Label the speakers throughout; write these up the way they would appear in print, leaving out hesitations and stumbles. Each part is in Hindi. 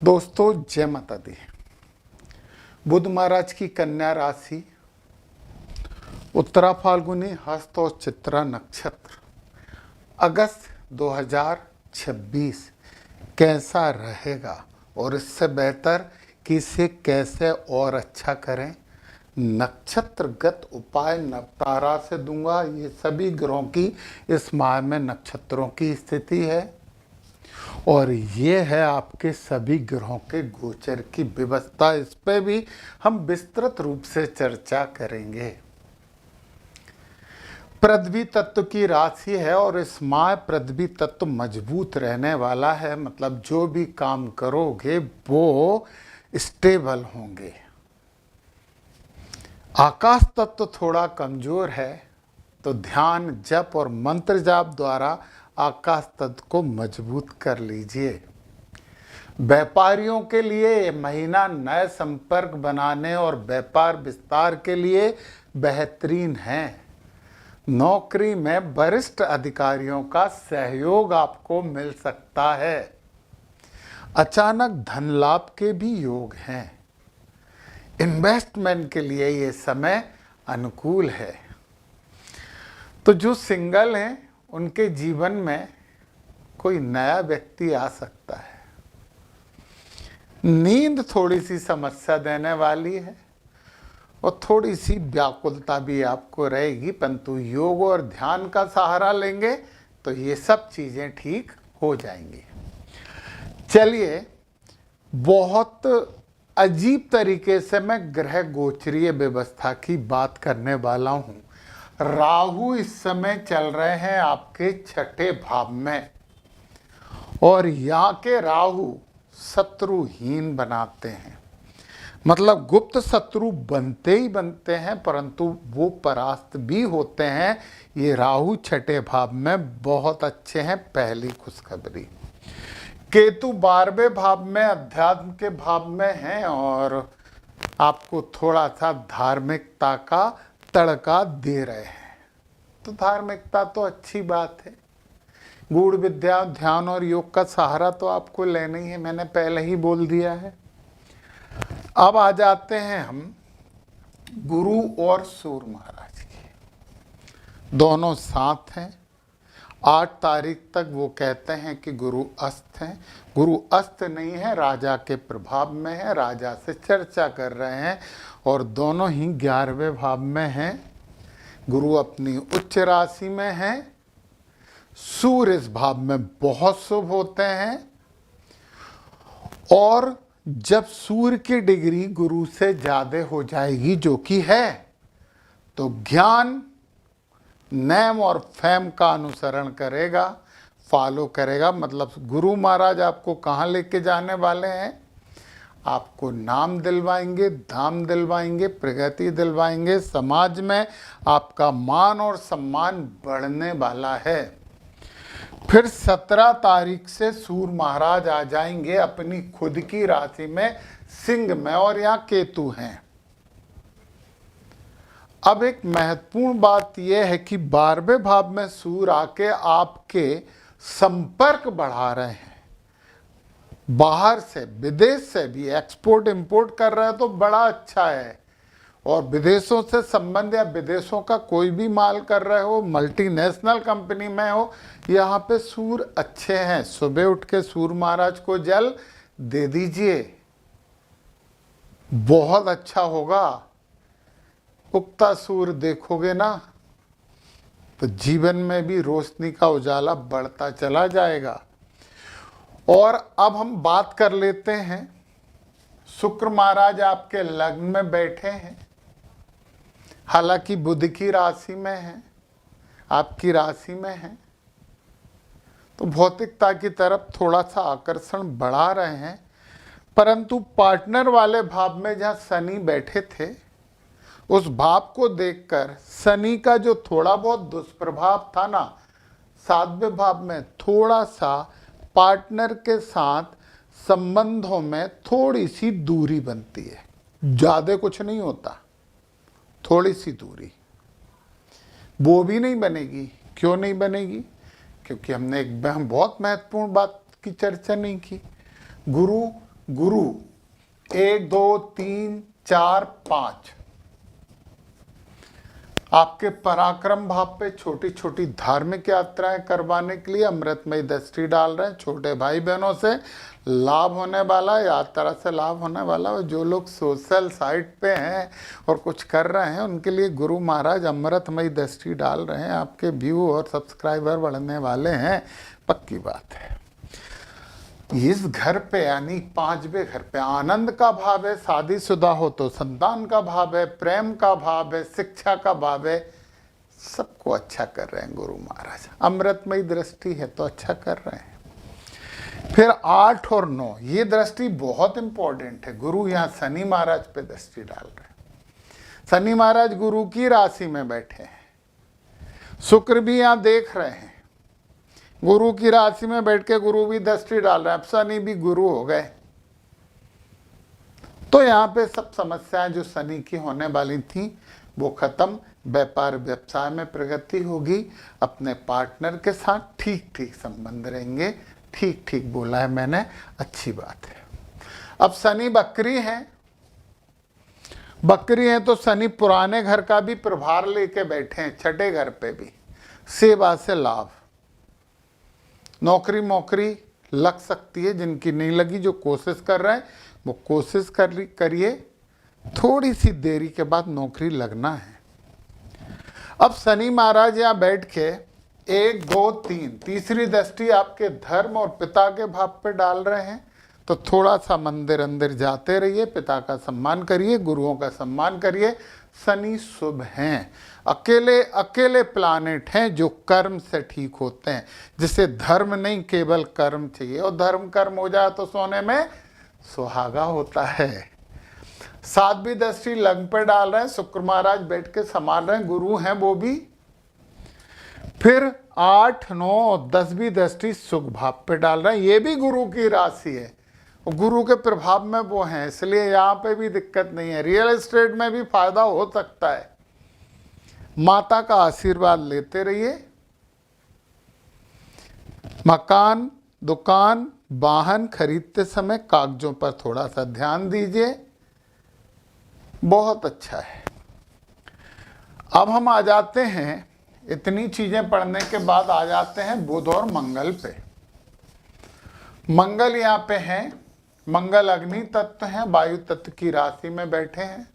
Speaker 1: दोस्तों जय माता दी। बुध महाराज की कन्या राशि, उत्तरा फाल्गुनी हस्त और चित्रा नक्षत्र, अगस्त 2026 कैसा रहेगा और इससे बेहतर कि इसे कैसे और अच्छा करें, नक्षत्रगत उपाय नवतारा से दूंगा। ये सभी ग्रहों की इस माह में नक्षत्रों की स्थिति है और ये है आपके सभी ग्रहों के गोचर की व्यवस्था। इस पे भी हम विस्तृत रूप से चर्चा करेंगे। पृथ्वी तत्व की राशि है और इस माह पृथ्वी तत्व मजबूत रहने वाला है, मतलब जो भी काम करोगे वो स्टेबल होंगे। आकाश तत्व थोड़ा कमजोर है, तो ध्यान जप और मंत्र जाप द्वारा आकाश तत्व को मजबूत कर लीजिए। व्यापारियों के लिए ये महीना नए संपर्क बनाने और व्यापार विस्तार के लिए बेहतरीन है। नौकरी में वरिष्ठ अधिकारियों का सहयोग आपको मिल सकता है। अचानक धन लाभ के भी योग हैं। इन्वेस्टमेंट के लिए ये समय अनुकूल है। तो जो सिंगल हैं उनके जीवन में कोई नया व्यक्ति आ सकता है। नींद थोड़ी सी समस्या देने वाली है और थोड़ी सी व्याकुलता भी आपको रहेगी, परंतु योग और ध्यान का सहारा लेंगे तो ये सब चीजें ठीक हो जाएंगी। चलिए, बहुत अजीब तरीके से मैं ग्रह गोचरीय व्यवस्था की बात करने वाला हूं। राहु इस समय चल रहे हैं आपके छठे भाव में और यहाँ के राहु शत्रुहीन बनाते हैं, मतलब गुप्त शत्रु बनते ही बनते हैं, परंतु वो परास्त भी होते हैं। ये राहु छठे भाव में बहुत अच्छे हैं। पहली खुशखबरी, केतु 12वें भाव में अध्यात्म के भाव में हैं और आपको थोड़ा सा धार्मिकता का तड़का दे रहे हैं। तो धार्मिकता तो अच्छी बात है। गूढ़ विद्या, ध्यान और योग का सहारा तो आपको लेना ही है, मैंने पहले ही बोल दिया है। अब आ जाते हैं हम गुरु और सूर्य महाराज के। दोनों साथ हैं। 8 तारीख तक वो कहते हैं कि गुरु अस्त हैं। गुरु अस्त नहीं है, राजा के प्रभाव में है, राजा से चर्चा कर रहे हैं और दोनों ही 11वें भाव में हैं। गुरु अपनी उच्च राशि में है। सूर्य इस भाव में बहुत शुभ होते हैं और जब सूर्य की डिग्री गुरु से ज्यादा हो जाएगी, जो कि है, तो ज्ञान, नेम और फेम का अनुसरण करेगा, फॉलो करेगा। मतलब गुरु महाराज आपको कहाँ लेके जाने वाले हैं? आपको नाम दिलवाएंगे, धाम दिलवाएंगे, प्रगति दिलवाएंगे। समाज में आपका मान और सम्मान बढ़ने वाला है। फिर 17 तारीख से सूर्य महाराज आ जाएंगे अपनी खुद की राशि में, सिंह में, और यहाँ केतु हैं। अब एक महत्वपूर्ण बात यह है कि 12वें भाव में सूर्य आके आपके संपर्क बढ़ा रहे हैं। बाहर से, विदेश से भी एक्सपोर्ट इंपोर्ट कर रहे हैं तो बड़ा अच्छा है। और विदेशों से संबंध या विदेशों का कोई भी माल कर रहे हो, मल्टीनेशनल कंपनी में हो, यहाँ पे सूर्य अच्छे हैं। सुबह उठ के सूर्य महाराज को जल दे दीजिए, बहुत अच्छा होगा। उगता सूर्य देखोगे ना तो जीवन में भी रोशनी का उजाला बढ़ता चला जाएगा। और अब हम बात कर लेते हैं, शुक्र महाराज आपके लग्न में बैठे हैं, हालांकि बुध की राशि में है, आपकी राशि में है, तो भौतिकता की तरफ थोड़ा सा आकर्षण बढ़ा रहे हैं। परंतु पार्टनर वाले भाव में जहाँ शनि बैठे थे, उस भाव को देखकर शनि का जो थोड़ा बहुत दुष्प्रभाव था ना, 7वें भाव में थोड़ा सा पार्टनर के साथ संबंधों में थोड़ी सी दूरी बनती है। ज्यादा कुछ नहीं होता, थोड़ी सी दूरी। वो भी नहीं बनेगी। क्यों नहीं बनेगी? क्योंकि हमने एक बहुत महत्वपूर्ण बात की चर्चा नहीं की। गुरु गुरु 1 2 3 4 5 आपके पराक्रम भाव पे छोटी छोटी धार्मिक यात्राएं करवाने के लिए अमृतमयी दृष्टि डाल रहे हैं। छोटे भाई बहनों से लाभ होने वाला, यात्रा से लाभ होने वाला। और जो लोग सोशल साइट पे हैं और कुछ कर रहे हैं उनके लिए गुरु महाराज अमृतमयी दृष्टि डाल रहे हैं। आपके व्यू और सब्सक्राइबर बढ़ने वाले हैं, पक्की बात है। इस घर पे यानी 5वें घर पे आनंद का भाव है, शादीशुदा हो तो संतान का भाव है, प्रेम का भाव है, शिक्षा का भाव है। सबको अच्छा कर रहे हैं गुरु महाराज। अमृतमयी दृष्टि है तो अच्छा कर रहे हैं। फिर 8 और 9 ये दृष्टि बहुत इंपॉर्टेंट है। गुरु यहाँ शनि महाराज पे दृष्टि डाल रहे हैं। शनि महाराज गुरु की राशि में बैठे हैं। शुक्र भी यहाँ देख रहे हैं, गुरु की राशि में बैठ के गुरु भी दृष्टि डाल रहे हैं। अब शनि भी गुरु हो गए तो यहाँ पे सब समस्याएं जो शनि की होने वाली थी वो खत्म। व्यापार व्यवसाय में प्रगति होगी। अपने पार्टनर के साथ ठीक ठीक संबंध रहेंगे। ठीक ठीक बोला है मैंने, अच्छी बात है। अब शनि बकरी है, बकरी है तो शनि पुराने घर का भी प्रभार लेके बैठे हैं, छठे घर पे भी। सेवा से लाभ, नौकरी मोकरी लग सकती है। जिनकी नहीं लगी, जो कोशिश कर रहे हैं वो कोशिश करिए, थोड़ी सी देरी के बाद नौकरी लगना है। अब शनि महाराज यहाँ बैठ के 1 2 3 तीसरी दृष्टि आपके धर्म और पिता के भाव पे डाल रहे हैं। तो थोड़ा सा मंदिर अंदर जाते रहिए, पिता का सम्मान करिए, गुरुओं का सम्मान करिए। शनि शुभ हैं, अकेले अकेले प्लानेट हैं जो कर्म से ठीक होते हैं, जिसे धर्म नहीं केवल कर्म चाहिए। और धर्म कर्म हो जाए तो सोने में सुहागा होता है। 7वीं दृष्टि लग्न पे डाल रहे हैं, शुक्र महाराज बैठ के संभाल रहे हैं, गुरु हैं वो भी। फिर 8 9 और 10वीं दृष्टि सुख भाव पे डाल रहे हैं, ये भी गुरु की राशि है। गुरु के प्रभाव में वो हैं, इसलिए यहाँ पे भी दिक्कत नहीं है। रियल एस्टेट में भी फायदा हो सकता है। माता का आशीर्वाद लेते रहिए। मकान, दुकान, वाहन खरीदते समय कागजों पर थोड़ा सा ध्यान दीजिए, बहुत अच्छा है। अब हम आ जाते हैं, इतनी चीजें पढ़ने के बाद आ जाते हैं बुध और मंगल पे। मंगल यहाँ पे हैं, मंगल अग्नि तत्व हैं, वायु तत्व की राशि में बैठे हैं।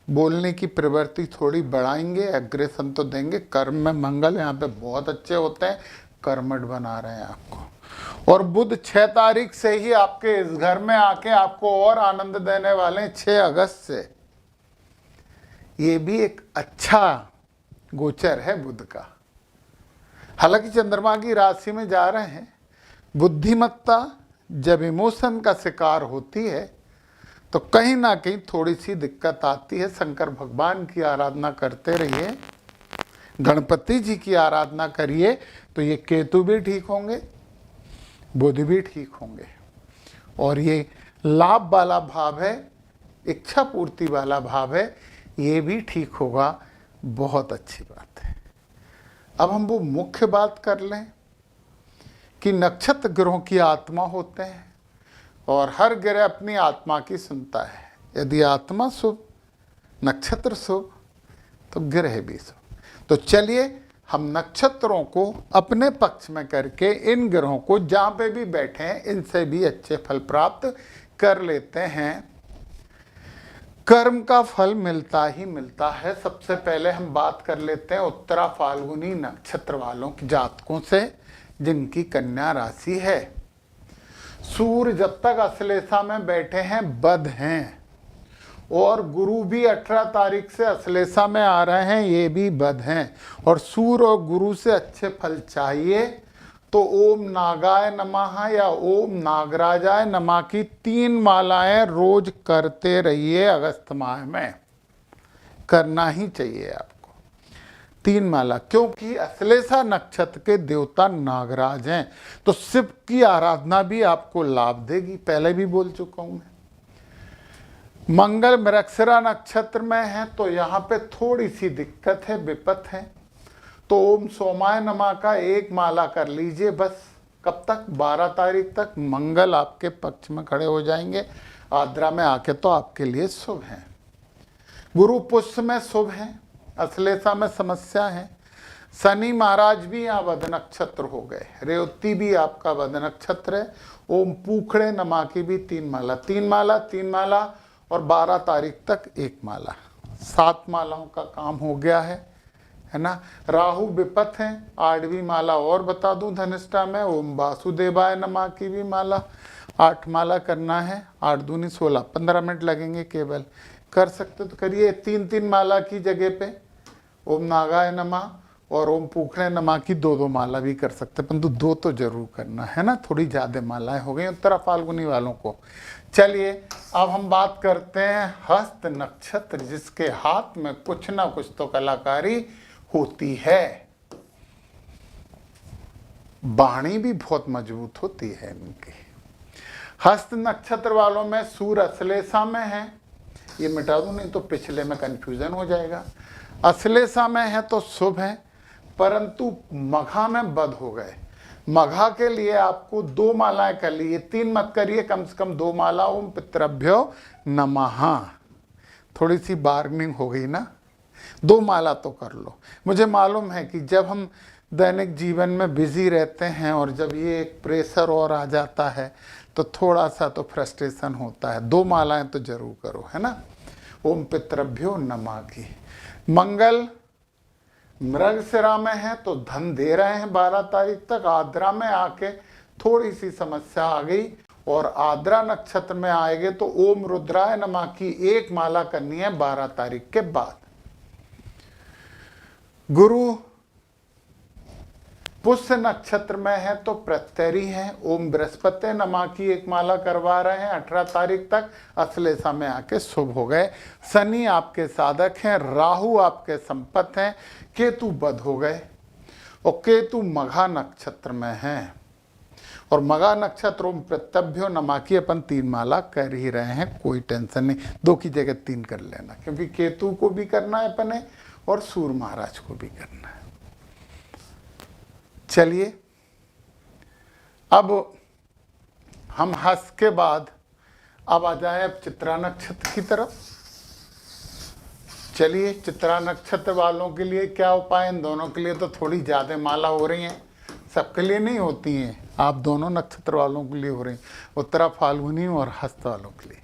Speaker 1: बोलने की प्रवृत्ति थोड़ी बढ़ाएंगे, एग्रेशन तो देंगे। कर्म में मंगल यहाँ पे बहुत अच्छे होते हैं, कर्मठ बना रहे हैं आपको। और बुध 6 तारीख से ही आपके इस घर में आके आपको और आनंद देने वाले हैं, 6 अगस्त से। ये भी एक अच्छा गोचर है बुध का। हालांकि चंद्रमा की राशि में जा रहे हैं। बुद्धिमत्ता जब इमोशन का शिकार होती है तो कहीं ना कहीं थोड़ी सी दिक्कत आती है। शंकर भगवान की आराधना करते रहिए, गणपति जी की आराधना करिए तो ये केतु भी ठीक होंगे, बुध भी ठीक होंगे। और ये लाभ वाला भाव है, इच्छा पूर्ति वाला भाव है, ये भी ठीक होगा। बहुत अच्छी बात है। अब हम वो मुख्य बात कर लें कि नक्षत्र ग्रहों की आत्मा होते हैं और हर ग्रह अपनी आत्मा की सुनता है। यदि आत्मा शुभ, नक्षत्र शुभ, तो ग्रह भी शुभ। तो चलिए हम नक्षत्रों को अपने पक्ष में करके इन ग्रहों को जहाँ पे भी बैठे हैं इनसे भी अच्छे फल प्राप्त कर लेते हैं। कर्म का फल मिलता ही मिलता है। सबसे पहले हम बात कर लेते हैं उत्तरा फाल्गुनी नक्षत्र वालों की जातकों से, जिनकी कन्या राशि है। सूर्य जब तक अश्लेषा में बैठे हैं बध हैं, और गुरु भी 18 तारीख से अश्लेषा में आ रहे हैं, ये भी बध हैं। और सूर्य और गुरु से अच्छे फल चाहिए तो ओम नागाय नमः या ओम नागराजाय नमः की 3 मालाएं रोज करते रहिए। अगस्त माह में करना ही चाहिए आपको 3 माला, क्योंकि अश्लेषा नक्षत्र के देवता नागराज हैं। तो शिव की आराधना भी आपको लाभ देगी, पहले भी बोल चुका हूं मैं। मंगल मृगशिरा नक्षत्र में है तो यहाँ पे थोड़ी सी दिक्कत है, विपत है। तो ओम सोमाय नमः का 1 माला कर लीजिए, बस कब तक? 12 तारीख तक मंगल आपके पक्ष में खड़े हो जाएंगे। आद्रा में आके तो आपके लिए शुभ है। गुरु पुष्य में शुभ है, अश्लेषा में समस्या है। शनि महाराज भी यहाँ वध नक्षत्र हो गए, रेवती भी आपका वध नक्षत्र है। ओम पूखड़े नमा की भी 3 माला, 3 माला, 3 माला और 12 तारीख तक 1 माला, 7 मालाओं का काम हो गया है ना। राहु विपत है, 8वीं माला और बता दूं धनिष्ठा में। ओम वासुदेवाय नमा की भी माला 8 माला करना है। 8 दूनी 16, 15 मिनट लगेंगे केवल। कर सकते तो करिए 3-3 माला की जगह पे ओम नागाय नमः और ओम पूखड़े नमा की 2-2 माला भी कर सकते, परंतु 2 तो जरूर करना है ना, थोड़ी ज्यादा मालाएं हो गई उत्तरा फाल्गुनी वालों को। चलिए अब हम बात करते हैं हस्त नक्षत्र, जिसके हाथ में कुछ ना कुछ तो कलाकारी होती है। वाणी भी बहुत मजबूत होती है इनकी। हस्त नक्षत्र वालों में सूर्य अश्लेषा में है, ये मिटा दूं नहीं तो पिछले में कंफ्यूजन हो जाएगा। अश्लेषा में है तो शुभ है, परंतु मघा में बद हो गए। मघा के लिए आपको 2 मालाएं कर ली, 3 मत करिए, कम से कम 2 माला। ओम पितृभ्यो नमः, थोड़ी सी बार्गनिंग हो गई ना, 2 माला तो कर लो। मुझे मालूम है कि जब हम दैनिक जीवन में बिजी रहते हैं और जब ये एक प्रेशर और आ जाता है तो थोड़ा सा तो फ्रस्ट्रेशन होता है। 2 मालाएं तो जरूर करो, है ना। ओम पितृभ्यो नमः की। मंगल मृगशिरा में है तो धन दे रहे हैं 12 तारीख तक। आद्रा में आके थोड़ी सी समस्या आ गई और आद्रा नक्षत्र में आएंगे तो ओम रुद्राय नमः की 1 माला करनी है 12 तारीख के बाद। गुरु पुष्य नक्षत्र में है तो प्रत्यरी है। ओम बृहस्पति नमः की 1 माला करवा रहे हैं 18 तारीख तक। अश्लेषा में आके शुभ हो गए। शनि आपके साधक हैं, राहु आपके संपत हैं, केतु बध हो गए और केतु मघा नक्षत्र में है। और मघा नक्षत्र ओम प्रत्यभ्यो नमः की अपन 3 माला कर ही रहे हैं, कोई टेंशन नहीं। 2 की जगह 3 कर लेना, क्योंकि केतु को भी करना है अपने और सूर्य महाराज को भी करना है। चलिए अब हम हस्त के बाद अब आ जाए अब चित्रा नक्षत्र की तरफ। चलिए चित्रा नक्षत्र वालों के लिए क्या उपाय? इन दोनों के लिए तो थोड़ी ज्यादा माला हो रही हैं, सबके लिए नहीं होती हैं। आप दोनों नक्षत्र वालों के लिए हो रही, उत्तरा फाल्गुनी और हस्त वालों के लिए।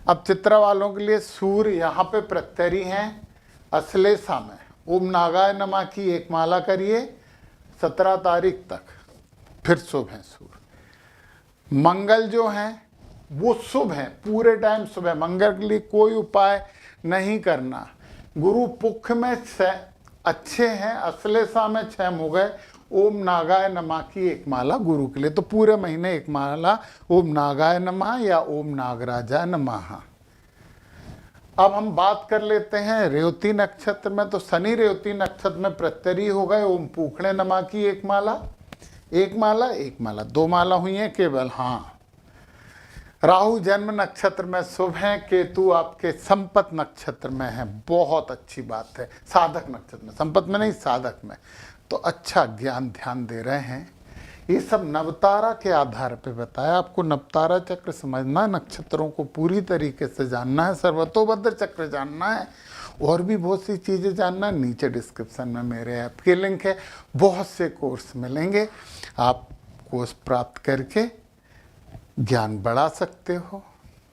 Speaker 1: अब चित्रा वालों के लिए सूर्य यहाँ पे प्रत्यरी हैं अश्लेषा में। ओम नागाय नमः की 1 माला करिए 17 तारीख तक, फिर शुभ है सूर्य। मंगल जो हैं वो शुभ है, पूरे टाइम शुभ है। मंगल के लिए कोई उपाय नहीं करना। गुरु पुख में 6 अच्छे हैं, अश्लेषा में 6 हो गए। ओम नागाय नमः की 1 माला गुरु के लिए, तो पूरे महीने 1 माला ओम नागाय नमः या ओम नागराजाय नमः। अब हम बात कर लेते हैं रेवती नक्षत्र में। तो शनि रेवती नक्षत्र में प्रत्यरी हो गए। ओम पूखड़े नमः की 1 माला, 1 माला, 1 माला, 2 माला हुई है केवल। हाँ, राहु जन्म नक्षत्र में शुभ है, केतु आपके संपत नक्षत्र में है, बहुत अच्छी बात है। साधक नक्षत्र में, संपत में नहीं साधक में, तो अच्छा ज्ञान ध्यान दे रहे हैं। ये सब नवतारा के आधार पे बताया आपको। नवतारा चक्र समझना, नक्षत्रों को पूरी तरीके से जानना है, सर्वतोभद्र चक्र जानना है, और भी बहुत सी चीज़ें जानना। नीचे डिस्क्रिप्शन में मेरे ऐप के लिंक है, बहुत से कोर्स मिलेंगे, आप कोर्स प्राप्त करके ज्ञान बढ़ा सकते हो।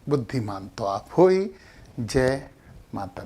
Speaker 1: बुद्धिमान तो आप हो ही। जय माता।